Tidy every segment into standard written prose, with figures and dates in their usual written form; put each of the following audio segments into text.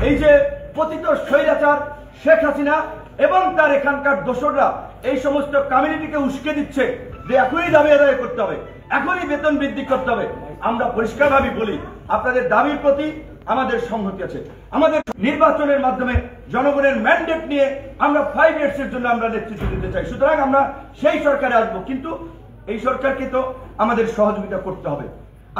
এই যে পতিত স্বৈরাচার শেখ হাসিনা এবং তার এখানকার দোসররা এই সমস্ত কমিউনিটিকে উস্কে দিচ্ছে যে এখনই দাবি আদায় করতে হবে, এখনই বেতন বৃদ্ধি করতে হবে। আমরা পরিষ্কারভাবে বলি, আপনাদের দাবির প্রতি আমাদের সংহতি আছে। আমাদের নির্বাচনের মাধ্যমে জনগণের ম্যান্ডেট নিয়ে আমরা 5 ইয়ার্সের জন্য আমরা নেতৃত্ব দিতে চাই। সুতরাং আমরা সেই সরকারে আসবো, কিন্তু এই সরকারকে তো আমাদের সহযোগিতা করতে হবে।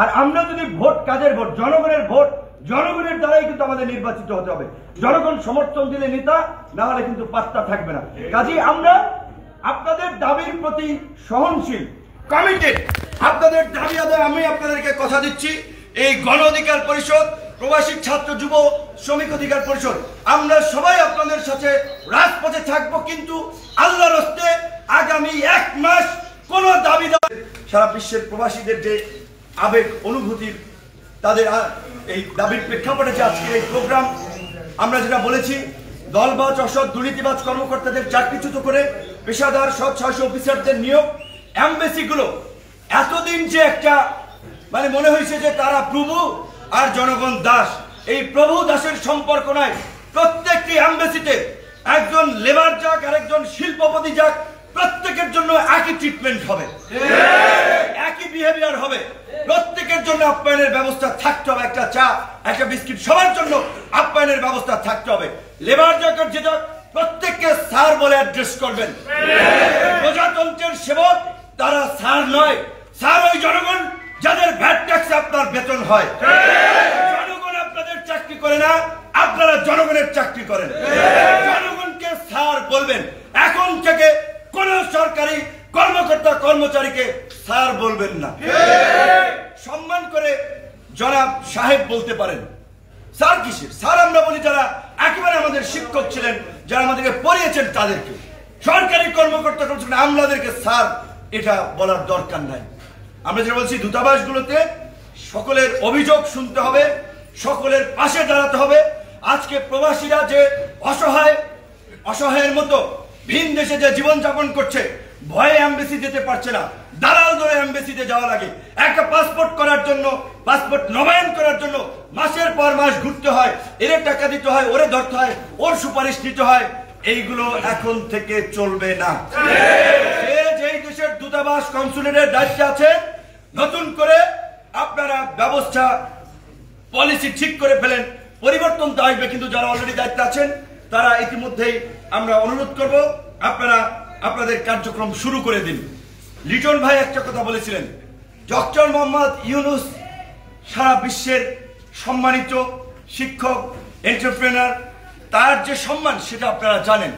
আর আমরা যদি ভোট, কাদের ভোট? জনগণের ভোট, জনগণের দ্বারাই কিন্তু আমাদের নির্বাচিত হতে হবে। জনগণ সমর্থন দিলে নেতা, না হলে কিন্তু পাত্তা থাকবে না। কাজেই আমরা আপনাদের দাবির প্রতি সহনশীল, কমিটেড। আপনাদের দাবি আদায় আমি আপনাদেরকে কথা দিচ্ছি, এই গণ অধিকার পরিষদ, প্রবাসী ছাত্র যুব শ্রমিক অধিকার পরিষদ, আমরা সবাই আপনাদের সাথে রাজপথে থাকবো। কিন্তু আল্লাহর হস্তে আগামী 1 মাস কোন দাবি সারা বিশ্বের প্রবাসীদের যে আবেগ অনুভূতির, তাদের এই দাবির প্রেক্ষাপটে যে আজকের এই প্রোগ্রাম, আমরা যেটা বলেছি, দলবাজ, অসৎ, দুর্নীতিবাজ কর্মকর্তাদের চাকরিচ্যুত করে পেশাদার সৎ সাহসী অফিসারদের নিয়োগ, এমবেসিগুলো এতদিন যে একটা মানে মনে হয়েছে যে তারা প্রভু আর জনগণ দাস, এই প্রভু দাসের সম্পর্ক নাই। প্রত্যেকটি এমবেসিতে একজন লেবার যাক আর একজন শিল্পপতি যাক, প্রত্যেকের জন্য একই ট্রিটমেন্ট হবে, একই বিহেভিয়ার হবে। প্রত্যেকের জন্য আপ্যায়নের ব্যবস্থা থাকতে হবে, একটা চা, একটা বিস্কিট, সবার জন্য আপ্যায়নের ব্যবস্থা থাকতে হবে। লেবার যাক আর যে যাক, প্রত্যেককে স্যার বলে অ্যাড্রেস করবেন। প্রজাতন্ত্রের সেবক তারা স্যার নয়, স্যার ওই জনগণ যাদের ভ্যাট ট্যাক্সে আপনার বেতন হয়। জনগণ আপনাদের চাকরি করে না, আপনারা জনগণের চাকরি করেন। জনগণকে স্যার বলবেন। এখন থেকে কোন সরকারি কর্মকর্তা কর্মচারীকে স্যার বলবেন না, সম্মান করে জনাব সাহেব বলতে পারেন। স্যার কিসের? স্যার আমরা বলি যারা একেবারে আমাদের শিক্ষক ছিলেন, যারা আমাদেরকে পড়িয়েছেন তাদেরকে। সরকারি কর্মকর্তা আমলাদেরকে স্যার এটা বলার দরকার নাই। আমরা যেটা বলছি, দূতাবাসগুলোতে সকলের অভিযোগ শুনতে হবে, সকলের পাশে দাঁড়াতে হবে। আজকে প্রবাসীরা যে অসহায়ের মতো ভিন দেশে যে জীবনযাপন করছে, ভয়ে এমবেসি যেতে পারছে না, দালাল ধরে এমবেসিতে যাওয়া লাগে। একটা পাসপোর্ট করার জন্য, পাসপোর্ট নবায়ন করার জন্য মাসের পর মাস ঘুরতে হয়, এর টাকা দিতে হয়, ওরে ধরতে হয়, ওর সুপারিশ নিতে হয়। এইগুলো এখন থেকে চলবে না। যেই দেশের দূতাবাস কনসুলেটের দায়িত্বে আছে, নতুন করে আপনারা ব্যবস্থা পলিসি ঠিক করে ফেলেন। পরিবর্তন তো আসবে, কিন্তু যারা অলরেডি দায়িত্বে আছেন তারা ইতিমধ্যেই আমরা অনুরোধ করব আপনারা আপনাদের কার্যক্রম শুরু করে দিন। লিটন ভাই একটা কথা বলেছিলেন, ডক্টর মোহাম্মদ ইউনূস সারা বিশ্বের সম্মানিত শিক্ষক, এন্টারপ্রেনার, তার যে সম্মান সেটা আপনারা জানেন।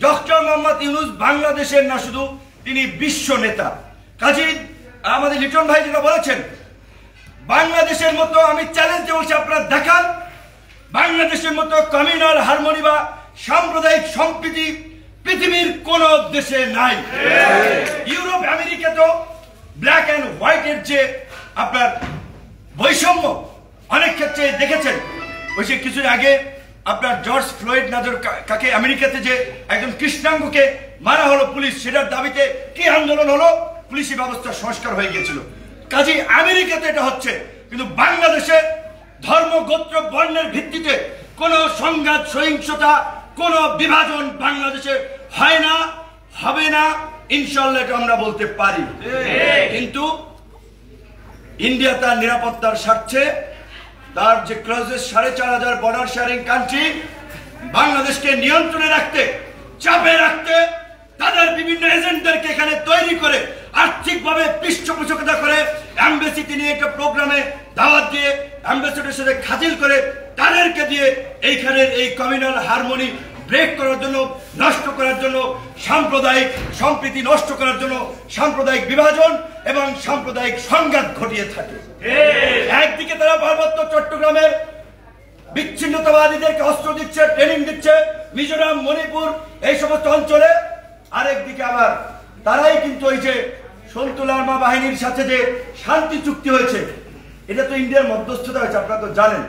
ডক্টর মোহাম্মদ ইউনূস বাংলাদেশের না শুধু, তিনি বিশ্ব নেতা। কাজী আমাদের লিটন ভাই যেটা বলেছেন, বাংলাদেশের মতো, আমি চ্যালেঞ্জ বলছি, আপনারা দেখান বাংলাদেশের মতো কমিউনাল হারমোনি বা সাম্প্রদায়িক সম্প্রীতি পৃথিবীর কোন দেশে নাই। ইউরোপ, আমেরিকা তো ব্ল্যাক অ্যান্ড হোয়াইটের যে আপনার বৈষম্য অনেক ক্ষেত্রে দেখেছেন। ওই যে কিছুদিন আগে আপনার জর্জ ফ্লয়েড নাজর কাকে আমেরিকাতে যে একজন কৃষ্ণাঙ্গকে মারা হলো পুলিশ, সেটার দাবিতে কি আন্দোলন হলো, পুলিশি ব্যবস্থা সংস্কার হয়ে গিয়েছিল। কাজে আমেরিকাতে এটা হচ্ছে, কিন্তু বাংলাদেশে ধর্ম, গোত্র, বর্ণের ভিত্তিতে কোন সংঘাত, সহিংসতা, কোন বিভাজন বাংলাদেশে হয় না, হবে না, ইনশাআল্লাহ এটা আমরা বলতে পারি। কিন্তু ইন্ডিয়া তার নিরাপত্তার স্বার্থে তার যে ক্লজেস 4500 বর্ডার শেয়ারিং কান্ট্রি, বাংলাদেশকে নিয়ন্ত্রণে রাখতে, চাপে রাখতে, তাদের বিভিন্ন এজেন্টদেরকে এখানে তৈরি করে আর্থিকভাবে পৃষ্ঠপোষকতা করে এমবেসিতে নিয়ে একটা প্রোগ্রামে দাওয়াত দিয়ে অ্যাম্বাসেডরের সাথে খাতিল করে তাদেরকে দিয়ে এইখানের এই কমিউনাল হারমোনি ব্রেক করার জন্য, নষ্ট করার জন্য, সাম্প্রদায়িক সম্প্রীতি নষ্ট করার জন্য সাম্প্রদায়িক বিভাজন এবং সাম্প্রদায়িক সংঘাত ঘটিয়ে থাকে। একদিকে তারা পার্বত্য চট্টগ্রামের বিচ্ছিন্নতাবাদীদেরকে অস্ত্র দিচ্ছে, ট্রেনিং দিচ্ছে, মিজোরাম, মণিপুর এই সমস্ত অঞ্চলে। আরেকদিকে আবার তারাই কিন্তু ওই যে সন্তুলার্মা বাহিনীর সাথে যে শান্তি চুক্তি হয়েছে, এটা তো ইন্ডিয়ার মধ্যস্থতা হয়েছে, আপনারা তো জানেন।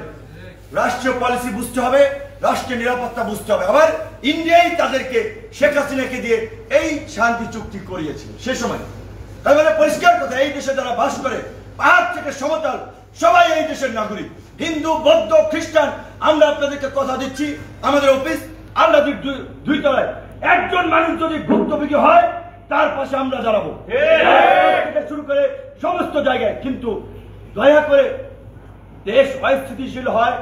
রাষ্ট্রীয় পলিসি বুঝতে হবে, রাষ্ট্রীয় নিরাপত্তা বুঝতে হবে। আবার ইন্ডিয়াই তাদেরকে শেখ হাসিনাকে দিয়ে এই শান্তি চুক্তি করিয়েছিল সে সময়। তার মানে পরিষ্কার কথা, এই দেশে যারা বাস করে, পাহাড় থেকে সমতল, সবাই এই দেশের নাগরিক। হিন্দু, বৌদ্ধ, খ্রিস্টান, আমরা আপনাদেরকে কথা দিচ্ছি, আমাদের অফিস আল্লাহর দুই তলায়। একজন মানুষ যদি ভুক্তভোগী হয় তার পাশে আমরা দাঁড়াবো, থেকে শুরু করে সমস্ত জায়গায়। কিন্তু দয়া করে দেশ অস্থিতিশীল হয়,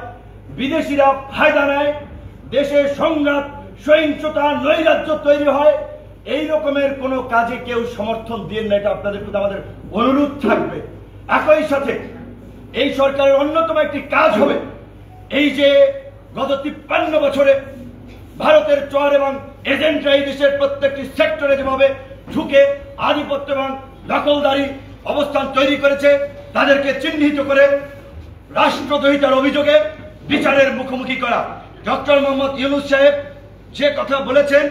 বিদেশিরা ফায়দা নেয়, দেশের সংঘাত, সহিংসতা, নৈরাজ্য তৈরি হয়, এই রকমের কোনো কাজে কেউ সমর্থন দিয়ে না, এটা আপনাদের প্রতি আমাদের অনুরোধ থাকবে। একই সাথে এই সরকারের অন্যতম একটি কাজ হবে, এই যে গত 53 বছরে ভারতের চর এবং এজেন্টরা এই দেশের প্রত্যেকটি সেক্টরে যেভাবে ঢুকে আধিপত্য এবং দখলদারি অবস্থান তৈরি করেছে, তাদেরকে চিহ্নিত করে রাষ্ট্রদ্রোহিতার অভিযোগে বিচারের মুখোমুখি করা। ডক্টর মোহাম্মদ ইউনূস সাহেব যে কথা বলেছেন,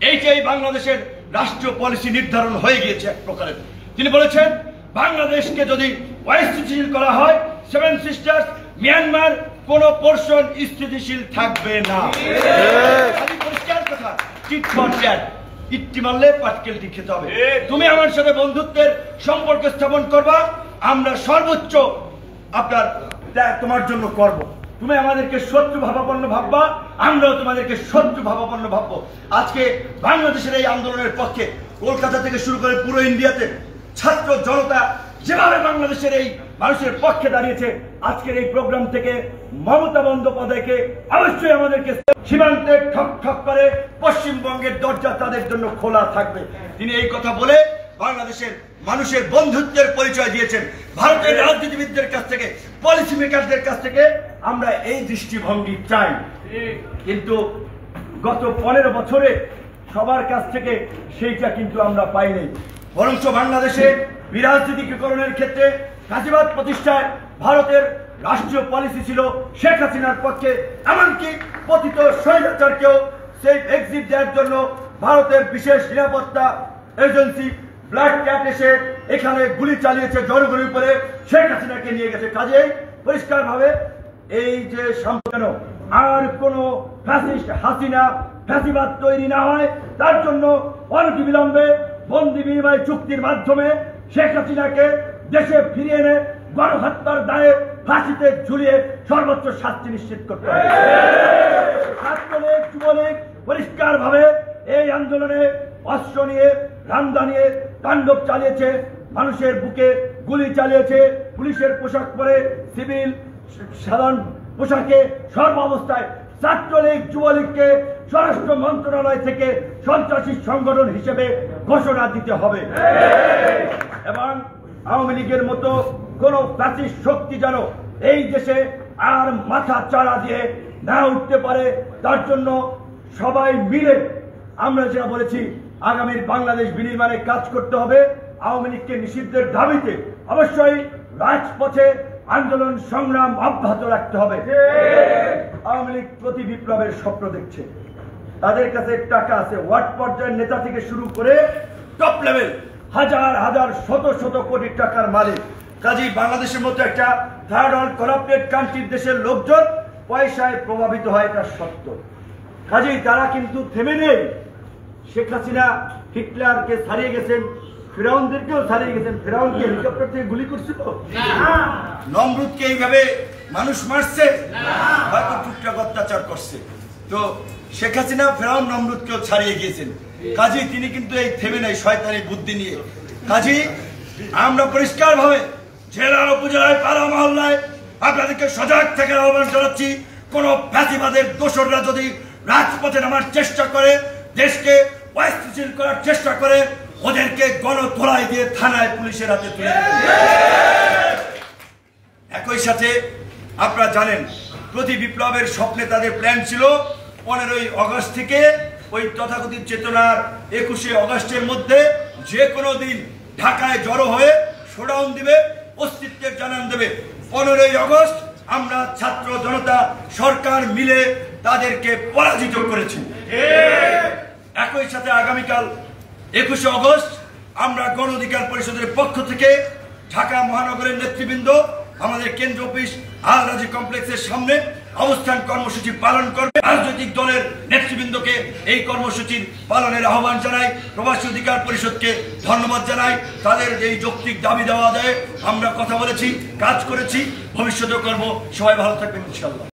এইটাই বাংলাদেশের রাষ্ট্রীয় পলিসি নির্ধারণ হয়ে গিয়েছে এক প্রকারের। তিনি বলেছেন বাংলাদেশকে যদি অস্থিতিশীল করা হয়, সেভেন সিস্টার্স, মিয়ানমার কোন পোর্শন স্থিতিশীল থাকবে না। পরিষ্কার কথা, টিট ফর ট্যাট, ইট্টি মারলে পাটকেলটি খেতে হবে। তুমি আমার সাথে বন্ধুত্বের সম্পর্ক স্থাপন করবা, আমরা সর্বোচ্চ আপনার তোমার জন্য করব। তুমি আমাদেরকে শত্রু ভাবাপন্ন ভাববা, আমরাও তোমাদেরকে শত্রু ভাবাপন্ন ভাববো। আজকে বাংলাদেশের এই আন্দোলনের পক্ষে কলকাতা থেকে শুরু করে পুরো ইন্ডিয়াতে ছাত্র জনতা যেভাবে বাংলাদেশের এই মানুষের পক্ষে দাঁড়িয়েছে, আজকের এই প্রোগ্রাম থেকে মমতা বন্দ্যোপাধ্যায়কে অবশ্যই আমাদেরকে সীমান্তে ঠক ঠক করে পশ্চিমবঙ্গের দরজা তাদের জন্য খোলা থাকবে। তিনি এই কথা বলে বাংলাদেশের মানুষের বন্ধুত্বের পরিচয় দিয়েছেন। ভারতের রাজনীতিবিদদের কাছ থেকে, পলিসি মেকারদের কাছ থেকে আমরা এই দৃষ্টিভঙ্গি চাই, কিন্তু গত 15 বছরে সবার কাছ থেকে সেইটা কিন্তু আমরা পাইনি। বরঞ্চ বাংলাদেশে বিরাজনীতিকরণের ক্ষেত্রে, ফাঁসিবাদ প্রতিষ্ঠায় ভারতের রাষ্ট্রীয় পলিসি ছিল শেখ হাসিনার পক্ষে, এমনকি পতিত স্বৈরাচারকেও সেই এক্সিট দেওয়ার জন্য ভারতের বিশেষ নিরাপত্তা এজেন্সি ব্ল্যাক ক্যাট এসে এখানে গুলি চালিয়েছে জনগণের উপরে, শেখ হাসিনাকে নিয়ে গেছে। কাজেই পরিষ্কার ভাবে এই যে সম্পূর্ণ আর কোন ফ্যাসিস্ট হাসিনা ফ্যাসিবাদ তৈরি না হয়, তার জন্য অনতিবিলম্বে বন্দি বিনিময় চুক্তির মাধ্যমে শেখ হাসিনাকে দেশে ফিরিয়ে এনে গণহত্যার দায়ে ফাঁসিতে ঝুলিয়ে সর্বোচ্চ শাস্তি নিশ্চিত করতে হবে। ছাত্রলীগ, যুবলীগ পরিষ্কার ভাবে এই আন্দোলনে অস্ত্র নিয়ে, রামদা নিয়ে তাণ্ডব চালিয়েছে, মানুষের বুকে গুলি চালিয়েছে, পুলিশের পোশাক পরে, সিভিল সাধারণ পোশাকে, সর্বাবস্থায় ছাত্রলীগ, যুবলীগকে স্বরাষ্ট্র মন্ত্রণালয় থেকে সন্ত্রাসী সংগঠন হিসেবে ঘোষণা দিতে হবে এবং আওয়ামী লীগের মতো কোন ফ্যাসিস্ট শক্তি যেন এই দেশে আর মাথা চাড়া দিয়ে না উঠতে পারে, তার জন্য সবাই মিলে আমরা যেটা বলেছি আগামীর বাংলাদেশ বিনির্মাণে কাজ করতে হবে। আওয়ামী লীগকে নিষিদ্ধের দাবিতে অবশ্যই রাজপথে আন্দোলন সংগ্রাম অব্যাহত রাখতে হবে। আওয়ামী লীগ প্রতি বিপ্লবের স্বপ্ন দেখছে, তাদের কাছে টাকা আছে, ওয়ার্ড পর্যায়ের নেতা থেকে শুরু করে টপ লেভেল হাজার হাজার শত শত কোটি টাকার মালিক। কাজেই বাংলাদেশের মতো একটা থার্ড ওয়ার্ল্ড করাপ্টেড কান্ট্রির দেশের লোকজন পয়সায় প্রভাবিত হয়, এটা সত্য। কাজেই তারা কিন্তু থেমে নেই। শেখ হাসিনা হিটলারকে ছাড়িয়ে গেছেন, ফিরাউনদেরকেও ছাড়িয়ে গেছেন। ফিরাউনকে হেলিকপ্টার থেকে গুলি করছিল, নমরুদকে এইভাবে মানুষ মারছে, হয়তো টুকটাক অত্যাচার করছে। তো শেখ হাসিনা ফিরাউন নমরুদকেও ছাড়িয়ে গিয়েছেন। কাজেই তিনি কিন্তু এই থেমে নাই শয়তানি বুদ্ধি নিয়ে। কাজেই আমরা পরিষ্কার ভাবে জেলা উপজেলায়, পাড়া মহল্লায় আপনাদেরকে সজাগ থাকার আহ্বান জানাচ্ছি। কোন ফ্যাসিবাদের দোসররা যদি রাজপথে নামার চেষ্টা করে, দেশকে অস্থিতিশীল করার চেষ্টা করে, ওদেরকে গণধোলাই দিয়ে থানায় পুলিশের হাতে তুলে দেবে। একই সাথে আপনারা জানেন প্রতি বিপ্লবের স্বপ্নে তাদের প্ল্যান ছিল 15ই আগস্ট থেকে ওই তথাকথিত চেতনার 21শে আগস্টের মধ্যে যে কোনো দিন ঢাকায় জড়ো হয়ে শোডাউন দিবে, অস্তিত্বের জানান দেবে। 15ই আগস্ট আমরা ছাত্র জনতা সরকার মিলে তাদেরকে পরাজিত করেছি। একই সাথে আগামীকাল 21শে আগস্ট আমরা গণ অধিকার পরিষদের পক্ষ থেকে ঢাকা মহানগরের নেতৃবৃন্দ আমাদের কেন্দ্র অফিস আল রাজি কমপ্লেক্সের সামনে অবস্থান কর্মসূচি পালন করবে। রাজনৈতিক দলের নেতৃবৃন্দকে এই কর্মসূচির পালনের আহ্বান জানাই। প্রবাসী অধিকার পরিষদকে ধন্যবাদ জানাই। তাদের এই যৌক্তিক দাবি দেওয়া দেয় আমরা কথা বলেছি, কাজ করেছি, ভবিষ্যতেও করব। সবাই ভালো থাকবেন ইনশাআল্লাহ।